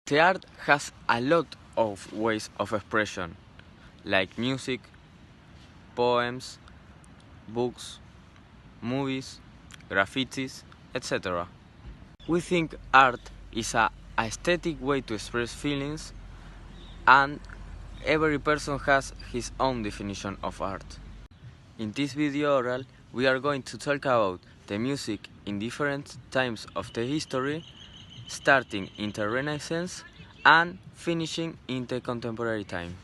The art has a lot of ways of expression, like music, poems, books, movies, graffitis, etc. We think art is a aesthetic way to express feelings, and every person has his own definition of art. In this video oral, we are going to talk about the music in different times of the history, starting in the Renaissance and finishing in the contemporary time.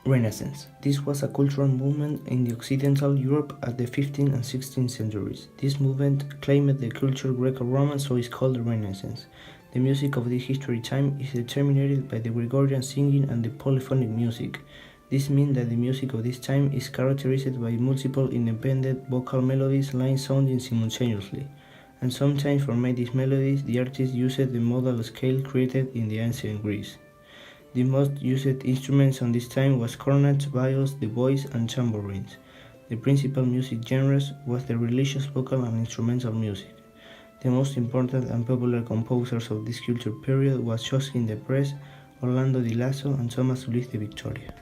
Renaissance. This was a cultural movement in the Occidental Europe at the 15th and 16th centuries. This movement claimed the culture Greco-Roman, so is called the Renaissance. The music of this history time is determined by the Gregorian singing and the polyphonic music. This means that the music of this time is characterized by multiple independent vocal melodies lines sounding simultaneously. And sometimes for make these melodies, the artist used the modal scale created in the ancient Greece. The most used instruments on this time was cornets, viols, the voice, and tambourines. The principal music genres was the religious vocal and instrumental music. The most important and popular composers of this culture period was Josquin de Press, Orlando di Lasso, and Thomas Luis de Victoria.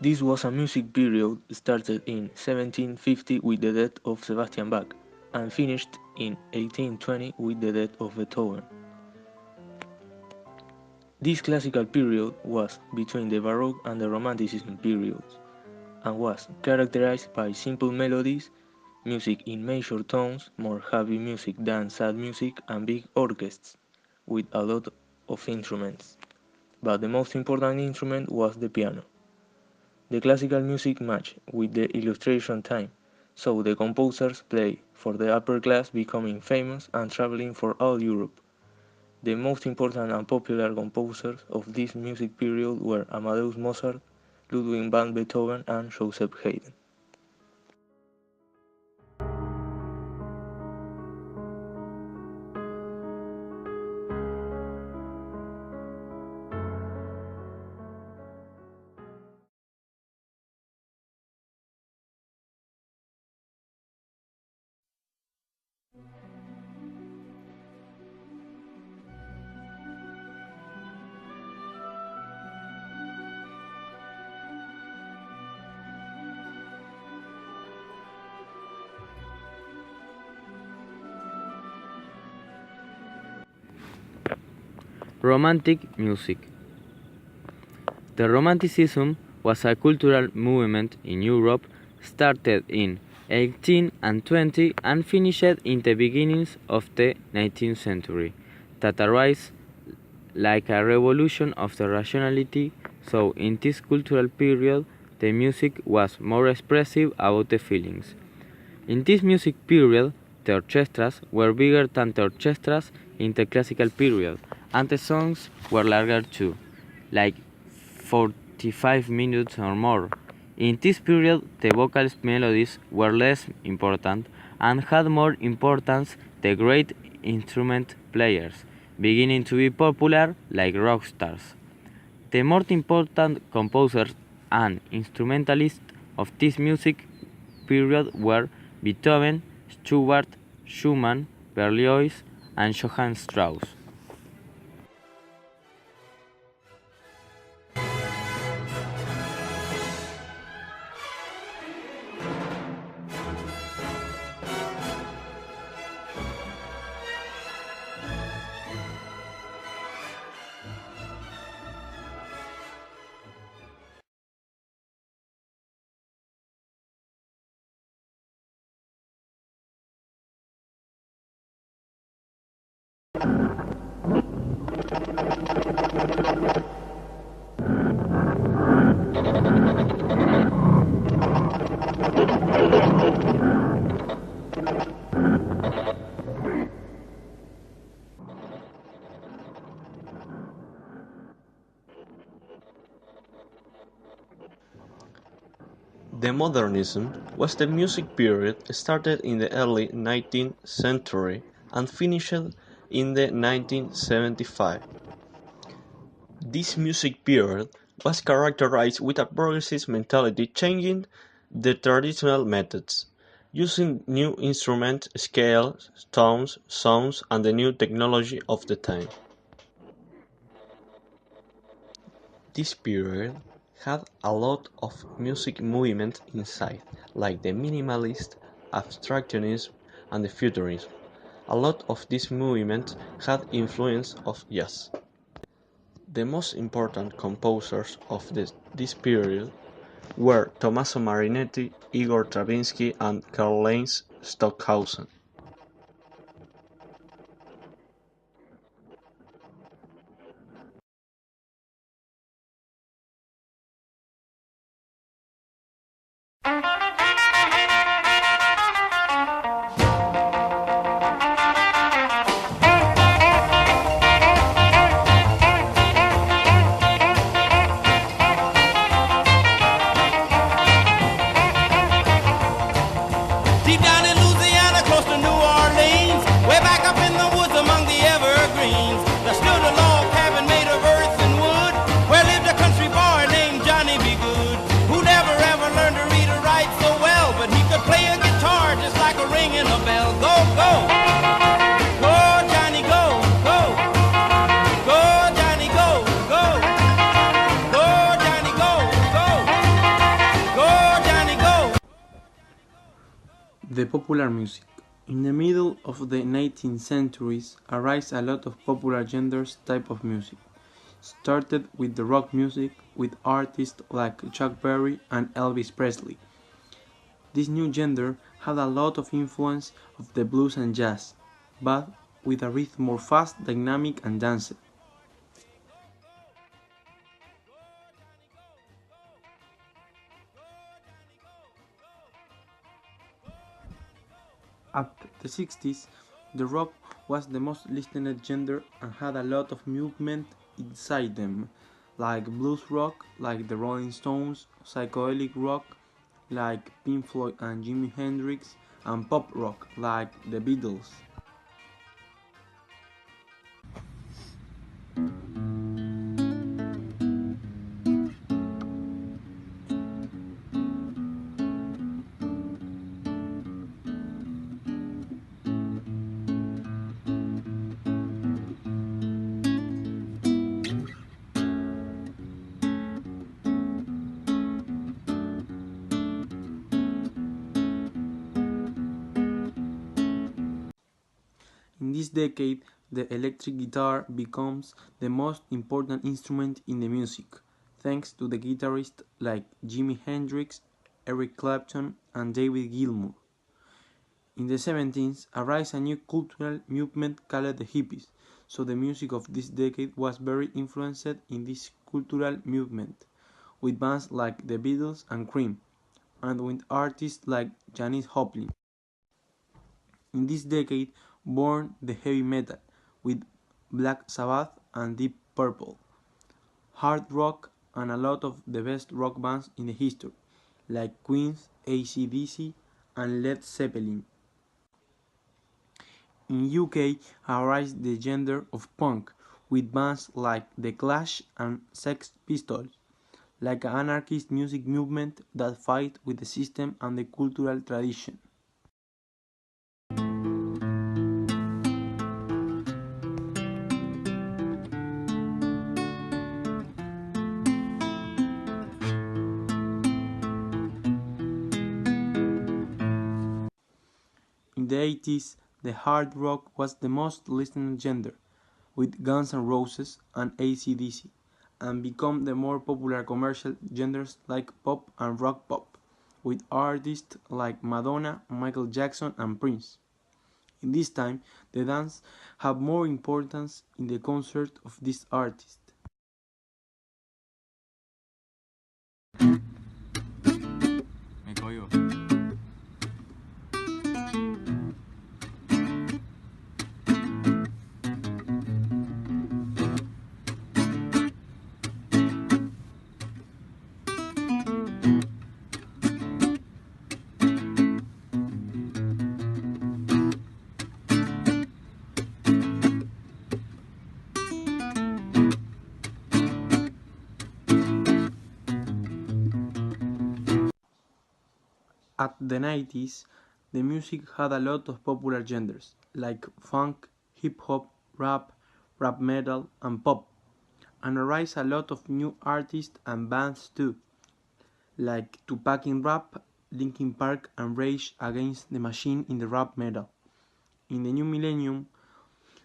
This was a music period started in 1750 with the death of Sebastian Bach and finished in 1820 with the death of Beethoven. This classical period was between the Baroque and the Romanticism periods and was characterized by simple melodies, music in major tones, more happy music than sad music, and big orchestras with a lot of instruments. But the most important instrument was the piano. The classical music matched with the illustration time, so the composers play for the upper class, becoming famous and traveling for all Europe. The most important and popular composers of this music period were Amadeus Mozart, Ludwig van Beethoven, and Joseph Haydn. Romantic music. The Romanticism was a cultural movement in Europe started in 1820 and finished in the beginnings of the 19th century, that arose like a revolution of the rationality. So in this cultural period, the music was more expressive about the feelings. In this music period, the orchestras were bigger than the orchestras in the classical period, and the songs were larger too, like 45 minutes or more. In this period, the vocal melodies were less important and had more importance the great instrument players, beginning to be popular like rock stars. The most important composers and instrumentalists of this music period were Beethoven, Schubert, Schumann, Berlioz, and Johann Strauss. The Modernism was the music period started in the early 19th century and finished in the 1975. This music period was characterized with a progressive mentality, changing the traditional methods, using new instrument scales, tones, sounds, and the new technology of the time. This period had a lot of music movement inside, like the minimalist, abstractionism, and the futurism. A lot of this movement had influence of jazz. The most important composers of this period were Tommaso Marinetti, Igor Stravinsky, and Karlheinz Stockhausen. Deep down in Louisiana, close to New Orleans, way back up in the woods among the evergreens, there stood a log cabin made of earth and wood, where lived a country boy named Johnny B. Good, who never ever learned to read or write so well, but he could play a guitar just like a ringing a bell. Go, go! Go, Johnny, go, go! Go, Johnny, go, go! Go, Johnny, go, go! Go, Johnny, go! The popular music. In the middle of the 19th centuries arose a lot of popular genders type of music. Started with the rock music with artists like Chuck Berry and Elvis Presley. This new gender had a lot of influence of the blues and jazz, but with a rhythm more fast, dynamic and danced. At the 60s, the rock was the most listened genre and had a lot of movement inside them, like blues rock, like the Rolling Stones, psychedelic rock, like Pink Floyd and Jimi Hendrix, and pop rock, like the Beatles. In this decade, the electric guitar becomes the most important instrument in the music, thanks to the guitarists like Jimi Hendrix, Eric Clapton, and David Gilmour. In the 70s arose a new cultural movement called the hippies, so the music of this decade was very influenced in this cultural movement, with bands like the Beatles and Cream, and with artists like Janis Joplin. In this decade born the heavy metal, with Black Sabbath and Deep Purple, hard rock, and a lot of the best rock bands in the history, like Queen, AC/DC, and Led Zeppelin. In UK arose the genre of punk, with bands like The Clash and Sex Pistols, like an anarchist music movement that fight with the system and the cultural tradition. In the 80s, the hard rock was the most listened genre, with Guns N' Roses and AC/DC, and become the more popular commercial genres like pop and rock pop, with artists like Madonna, Michael Jackson, and Prince. In this time, the dance have more importance in the concert of this artist. At the 90s, the music had a lot of popular genres, like funk, hip-hop, rap metal, and pop, and arise a lot of new artists and bands too, like Tupac in rap, Linkin Park, and Rage Against the Machine in the rap metal. In the new millennium,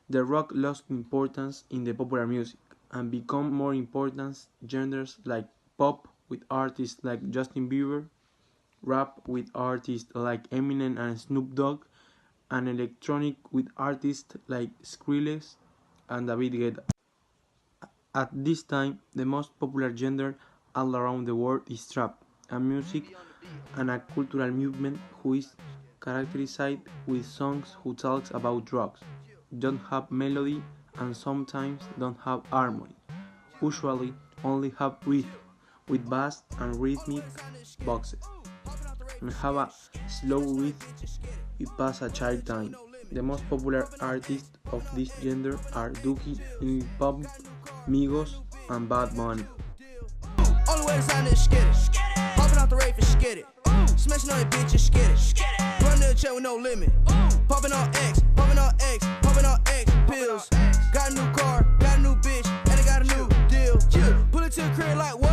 the rock lost importance in the popular music and become more important genres like pop with artists like Justin Bieber, rap with artists like Eminem and Snoop Dogg, and electronic with artists like Skrillex and David Guetta. At this time, the most popular genre all around the world is trap, a music and a cultural movement who is characterized with songs who talks about drugs, don't have melody, and sometimes don't have harmony. Usually only have rhythm, with bass and rhythmic boxes, and have a slow rhythm it pass a child time. The most popular artists of this genre are Dookie, Lil Pump, Migos, and Bad Bunny. Only way to sign is skitty. Popping out the rave and skitty. Smashing on that bitch and skitty. Run the check with no limit. Popping on X, popping on X, popping on X pills. Got a new car, got a new bitch, and I got a new deal. Pull it to the crib like what?